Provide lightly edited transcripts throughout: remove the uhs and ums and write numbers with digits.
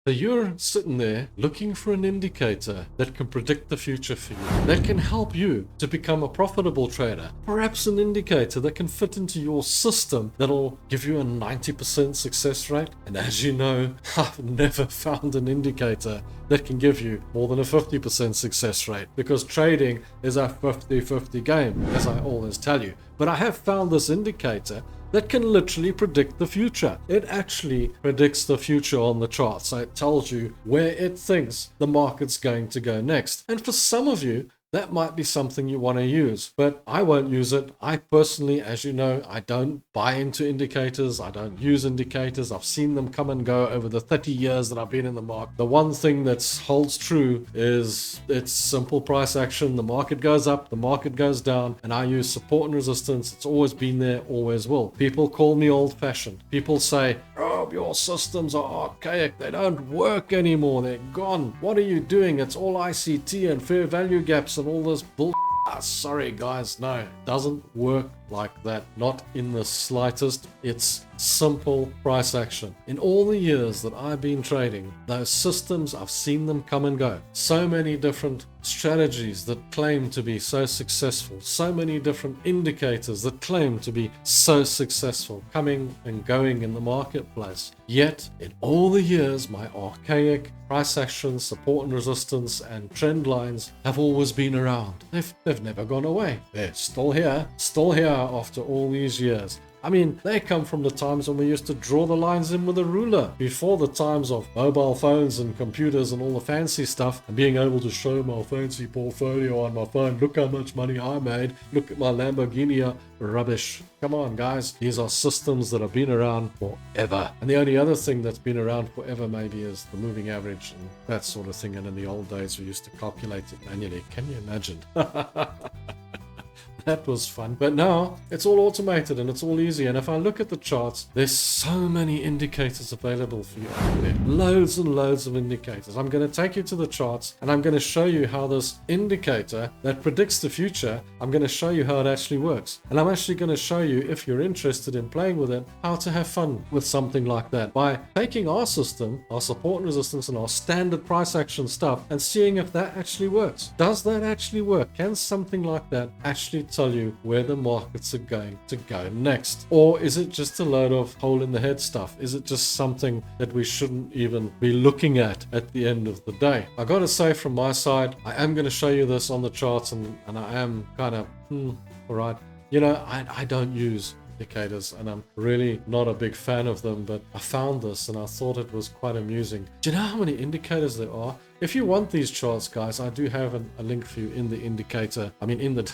So you're sitting there looking for an indicator that can predict the future for you, that can help you to become a profitable trader. Perhaps an indicator that can fit into your system that'll give you a 90% success rate. And as you know, I've never found an indicator that can give you more than a 50% success rate, because trading is a 50-50 game, as I always tell you. But I have found this indicator that can literally predict the future. It actually predicts the future on the charts. So it tells you where it thinks the market's going to go next. And for some of you, that might be something you want to use, but I won't use it. I personally, as you know, I don't buy into indicators. I don't use indicators. I've seen them come and go over the 30 years that I've been in the market. The one thing that holds true is it's simple price action. The market goes up, the market goes down, and I use support and resistance. It's always been there, always will. People call me old-fashioned. People say, "Oh, your systems are archaic. They don't work anymore. They're gone. What are you doing? It's all ICT and fair value gaps and all this bull." Sorry guys, no, it doesn't work like that, not in the slightest. It's simple price action. In all the years that I've been trading, those systems, I've seen them come and go. So many different strategies that claim to be so successful, so many different indicators that claim to be so successful, coming and going in the marketplace. Yet, in all the years, my archaic price action, support and resistance, and trend lines have always been around. They've never gone away. They're still here after all these years. I mean, they come from the times when we used to draw the lines in with a ruler, before the times of mobile phones and computers and all the fancy stuff, and being able to show my fancy portfolio on my phone. Look how much money I made. Look at my Lamborghini. Rubbish. Come on, guys. These are systems that have been around forever. And the only other thing that's been around forever maybe is the moving average and that sort of thing. And in the old days, we used to calculate it manually. Can you imagine? That was fun. But now it's all automated and it's all easy. And if I look at the charts, there's so many indicators available for you out there. Loads and loads of indicators. I'm going to take you to the charts and I'm going to show you how this indicator that predicts the future, I'm going to show you how it actually works. And I'm actually going to show you, if you're interested in playing with it, how to have fun with something like that by taking our system, our support and resistance and our standard price action stuff, and seeing if that actually works. Does that actually work? Can something like that actually tell you where the markets are going to go next? Or is it just a load of hole in the head stuff? Is it just something that we shouldn't even be looking at the end of the day? I gotta say, from my side, I am going to show you this on the charts, and I am kind of all right. You know, I don't use indicators and I'm really not a big fan of them, but I found this and I thought it was quite amusing. Do you know how many indicators there are? If you want these charts, guys, I do have a link for you in the indicator. I mean, in the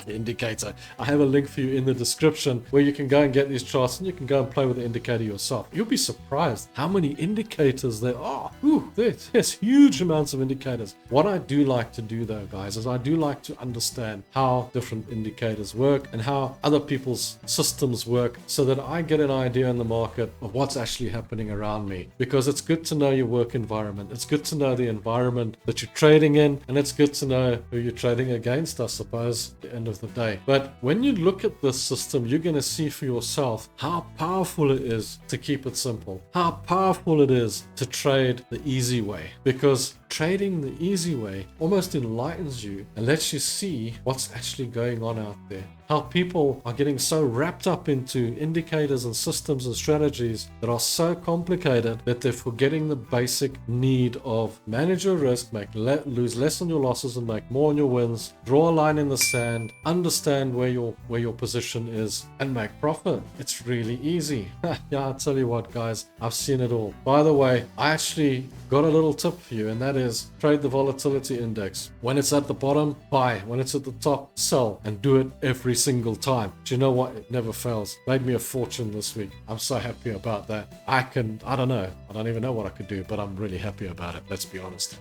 the indicator. I have a link for you in the description where you can go and get these charts and you can go and play with the indicator yourself. You'll be surprised how many indicators there are. Ooh, there's huge amounts of indicators. What I do like to do though, guys, is I do like to understand how different indicators work and how other people's systems work, so that I get an idea in the market of what's actually happening around me. Because it's good to know your work environment. It's good to know the environment that you're trading in, and it's good to know who you're trading against, I suppose, at the end of the day. But when you look at this system, you're going to see for yourself how powerful it is to keep it simple, how powerful it is to trade the easy way, because trading the easy way almost enlightens you and lets you see what's actually going on out there. How people are getting so wrapped up into indicators and systems and strategies that are so complicated that they're forgetting the basic need of manage your risk, lose less on your losses and make more on your wins, draw a line in the sand, understand where your position is, and make profit. It's really easy. Yeah, I'll tell you what, guys, I've seen it all. By the way, I actually got a little tip for you, and that is trade the volatility index. When it's at the bottom, buy. When it's at the top, sell, and do it every single time. Do you know what? It never fails. Made me a fortune this week. I'm so happy about that. I don't know. I don't even know what I could do, but I'm really happy about it. Let's be honest.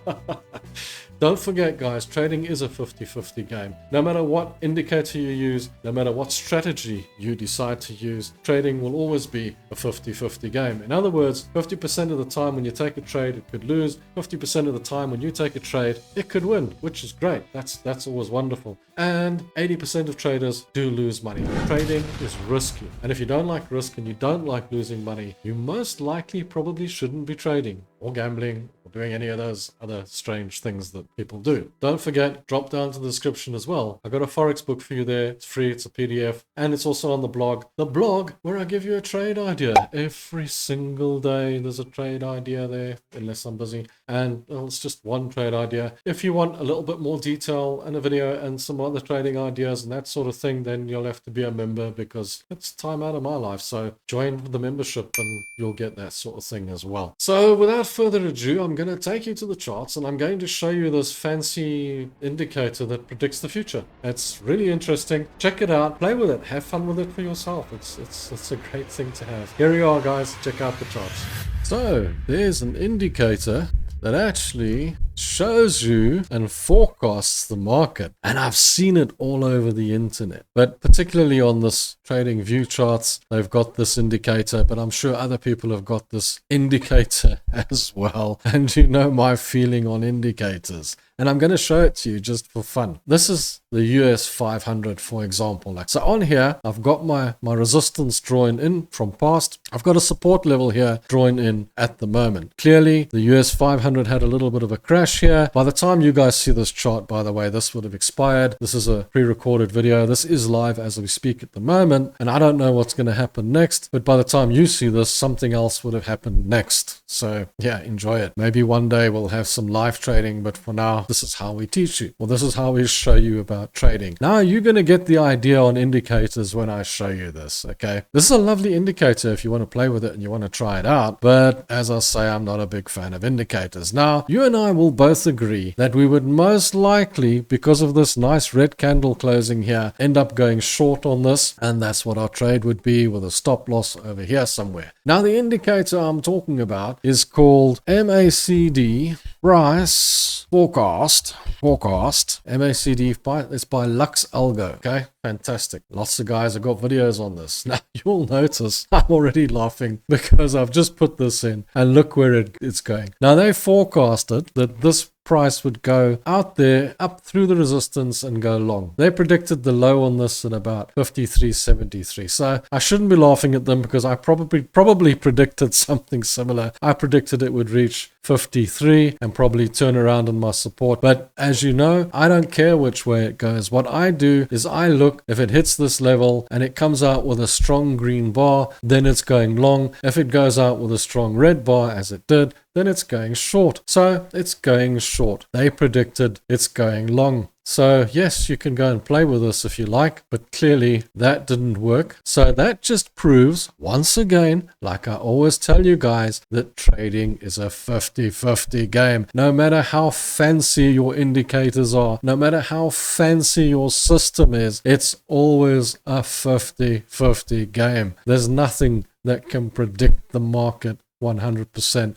Don't forget, guys, trading is a 50-50 game. No matter what indicator you use, no matter what strategy you decide to use, trading will always be a 50-50 game. In other words, 50% of the time when you take a trade, it could could lose. 50% of the time when you take a trade, it could win, which is great. That's always wonderful. And 80% of traders do lose money. Trading is risky. And if you don't like risk and you don't like losing money, you most likely probably shouldn't be trading or gambling or doing any of those other strange things that people do. Don't forget, drop down to the description as well. I got a Forex book for you there. It's free, it's a PDF, and it's also on the blog. The blog where I give you a trade idea. Every single day there's a trade idea there, unless I'm busy. And well, it's just one trade idea. If you want a little bit more detail and a video and some other trading ideas and that sort of thing, then you'll have to be a member because it's time out of my life. So join the membership and you'll get that sort of thing as well. So without further ado, I'm going to take you to the charts and I'm going to show you this fancy indicator that predicts the future. It's really interesting. Check it out, play with it, have fun with it for yourself. It's a great thing to have. Here you are, guys. Check out the charts. So there's an indicator that actually shows you and forecasts the market. And I've seen it all over the internet. But particularly on this Trading View charts, they've got this indicator, but I'm sure other people have got this indicator as well. And you know my feeling on indicators. And I'm going to show it to you just for fun. This is the US 500, for example. So on here, I've got my resistance drawn in from past. I've got a support level here drawn in at the moment. Clearly, the US 500 had a little bit of a crash here. By the time you guys see this chart, by the way, this would have expired. This is a pre-recorded video. This is live as we speak at the moment. And I don't know what's going to happen next. But by the time you see this, something else would have happened next. So yeah, enjoy it. Maybe one day we'll have some live trading. But for now, this is how we teach you. Well, this is how we show you about trading. Now you're going to get the idea on indicators when I show you this, okay? This is a lovely indicator if you want to play with it and you want to try it out. But as I say, I'm not a big fan of indicators. Now, you and I will both agree that we would most likely, because of this nice red candle closing here, end up going short on this. And that's what our trade would be with a stop loss over here somewhere. Now, the indicator I'm talking about is called MACD Price Forecast. MACD, it's by Lux Algo. Okay, fantastic. Lots of guys have got videos on this. Now, you'll notice I'm already laughing because I've just put this in and look where it's going. Now, they forecasted that this price would go out there up through the resistance and go long. They predicted the low on this at about 53.73. So I shouldn't be laughing at them because I probably predicted something similar. I predicted it would reach 53 and probably turn around on my support. But as you know, I don't care which way it goes. What I do is I look, if it hits this level and it comes out with a strong green bar, then it's going long. If it goes out with a strong red bar, as it did, then it's going short. So it's going short. They predicted it's going long. So yes, you can go and play with this if you like, but clearly that didn't work. So that just proves, once again, like I always tell you guys, that trading is a 50-50 game. No matter how fancy your indicators are, no matter how fancy your system is, it's always a 50-50 game. There's nothing that can predict the market 100%,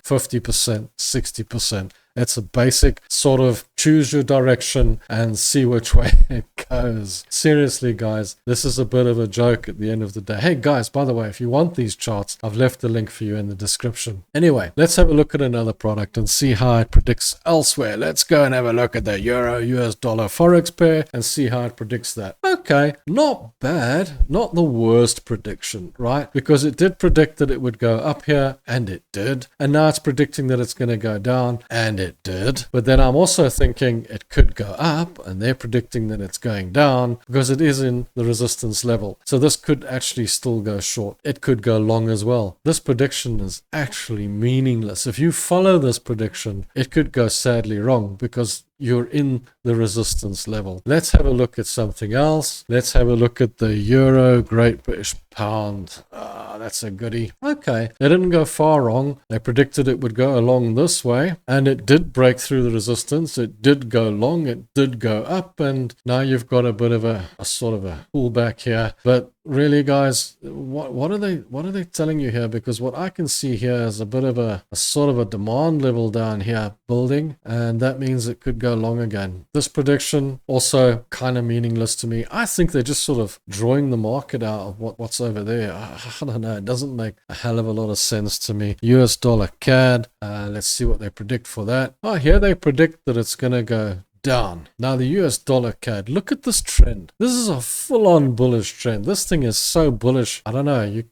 50%, 60%. It's a basic sort of choose your direction and see which way it goes. Seriously, guys, this is a bit of a joke at the end of the day. Hey, guys, by the way, if you want these charts, I've left the link for you in the description. Anyway, let's have a look at another product and see how it predicts elsewhere. Let's go and have a look at the Euro US dollar Forex pair and see how it predicts that. Okay, not bad. Not the worst prediction, right? Because it did predict that it would go up here, and it did. And now it's predicting that it's going to go down, and it did. But then I'm also thinking it could go up, and they're predicting that it's going down because it is in the resistance level. So this could actually still go short. It could go long as well. This prediction is actually meaningless. If you follow this prediction, it could go sadly wrong because you're in the resistance level. Let's have a look at something else. Let's have a look at the Euro Great British Pound. That's a goodie. Okay, they didn't go far wrong. They predicted it would go along this way, and it did break through the resistance. It did go long, it did go up, and now you've got a bit of a sort of a pullback here. But really, guys, what are they telling you here? Because what I can see here is a bit of a sort of a demand level down here building, and that means it could go long again. This prediction also kind of meaningless to me. I think they're just sort of drawing the market out of what's over there. I don't know. It doesn't make a hell of a lot of sense to me. US dollar CAD. Let's see what they predict for that. Oh, here they predict that it's going to go down. Now the US dollar CAD, look at this trend. This is a full-on bullish trend. This thing is so bullish. I don't know, you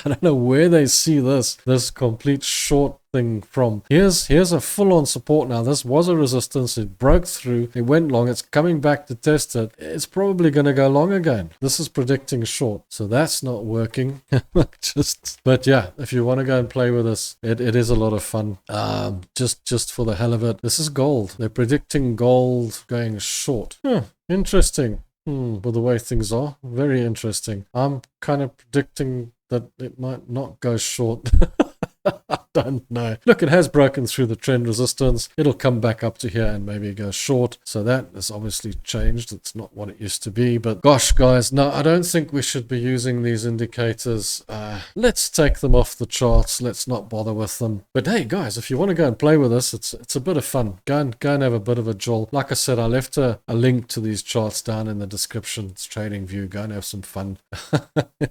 I don't know where they see this complete short thing from. Here's a full-on support now. This was a resistance. It broke through. It went long. It's coming back to test it. It's probably going to go long again. This is predicting short. So that's not working. But yeah, if you want to go and play with this, it is a lot of fun. Just for the hell of it. This is gold. They're predicting gold going short. Interesting. But the way things are, very interesting. I'm kind of predicting that it might not go short. I don't know. Look, it has broken through the trend resistance. It'll come back up to here and maybe go short. So that has obviously changed. It's not what it used to be. But gosh, guys, no, I don't think we should be using these indicators. Let's take them off the charts. Let's not bother with them. But hey, guys, if you want to go and play with us, it's a bit of fun. Go and have a bit of a jolt. Like I said, I left a link to these charts down in the description. It's TradingView. Go and have some fun.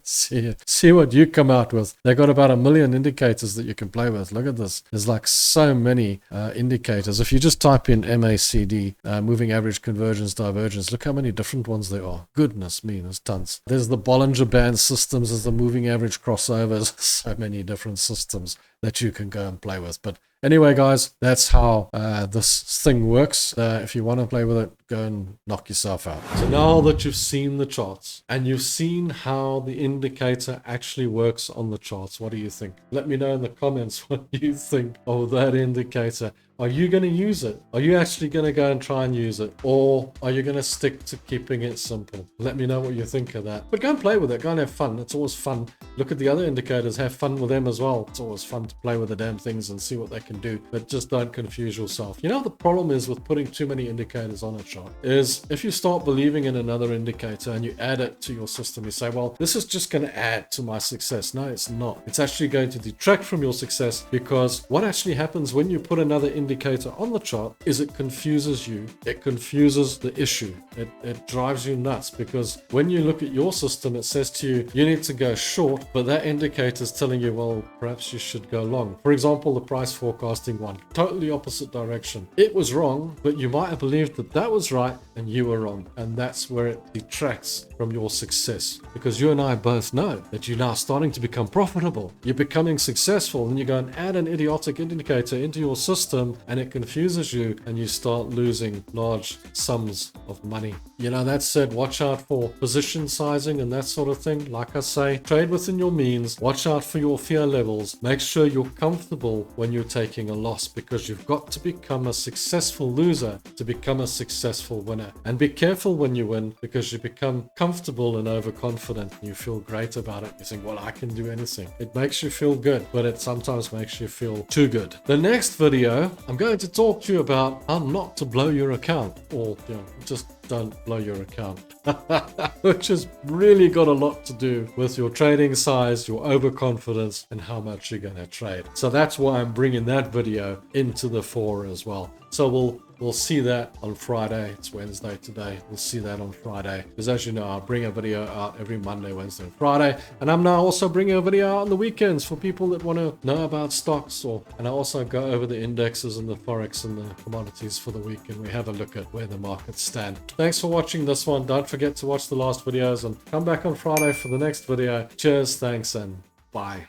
See what you come out with. They got about 1 million indicators that you can play with. Look at this. There's like so many indicators. If you just type in MACD, moving average convergence, divergence, look how many different ones there are. Goodness me, there's tons. There's the Bollinger Band systems, there's the moving average crossovers, so many different systems that you can go and play with. But anyway, guys, that's how this thing works. If you want to play with it, go and knock yourself out. So now that you've seen the charts and you've seen how the indicator actually works on the charts, what do you think? Let me know in the comments what you think of that indicator. Are you going to use it? Are you actually going to go and try and use it? Or are you going to stick to keeping it simple? Let me know what you think of that. But go and play with it. Go and have fun. It's always fun. Look at the other indicators. Have fun with them as well. It's always fun to play with the damn things and see what they can do. But just don't confuse yourself. You know, the problem is with putting too many indicators on a chart is if you start believing in another indicator and you add it to your system, you say, well, this is just going to add to my success. No, it's not. It's actually going to detract from your success, because what actually happens when you put another indicator on the chart is it confuses you. It confuses the issue. It drives you nuts, because when you look at your system, it says to you, you need to go short, but that indicator is telling you, well, perhaps you should go long. For example, the price forecasting one, totally opposite direction. It was wrong, but you might have believed that that was right and you were wrong. And that's where it detracts from your success, because you and I both know that you're now starting to become profitable. You're becoming successful, and you go and add an idiotic indicator into your system and it confuses you and you start losing large sums of money. You know, that said, watch out for position sizing and that sort of thing. Like I say, trade within your means. Watch out for your fear levels. Make sure you're comfortable when you're taking a loss, because you've got to become a successful loser to become a successful winner. And be careful when you win, because you become comfortable and overconfident and you feel great about it. You think, well, I can do anything. It makes you feel good, but it sometimes makes you feel too good. The next video, I'm going to talk to you about how not to blow your account, or just don't blow your account, which has really got a lot to do with your trading size, your overconfidence, and how much you're going to trade. So that's why I'm bringing that video into the fore as well. So we'll see that on Friday. It's Wednesday today. We'll see that on Friday, because as you know, I bring a video out every Monday, Wednesday, and Friday, and I'm now also bringing a video out on the weekends for people that want to know about stocks, and I also go over the indexes and the Forex and the commodities for the week, and we have a look at where the markets stand. Thanks for watching this one. Don't forget to watch the last videos and come back on Friday for the next video. Cheers, thanks, and bye.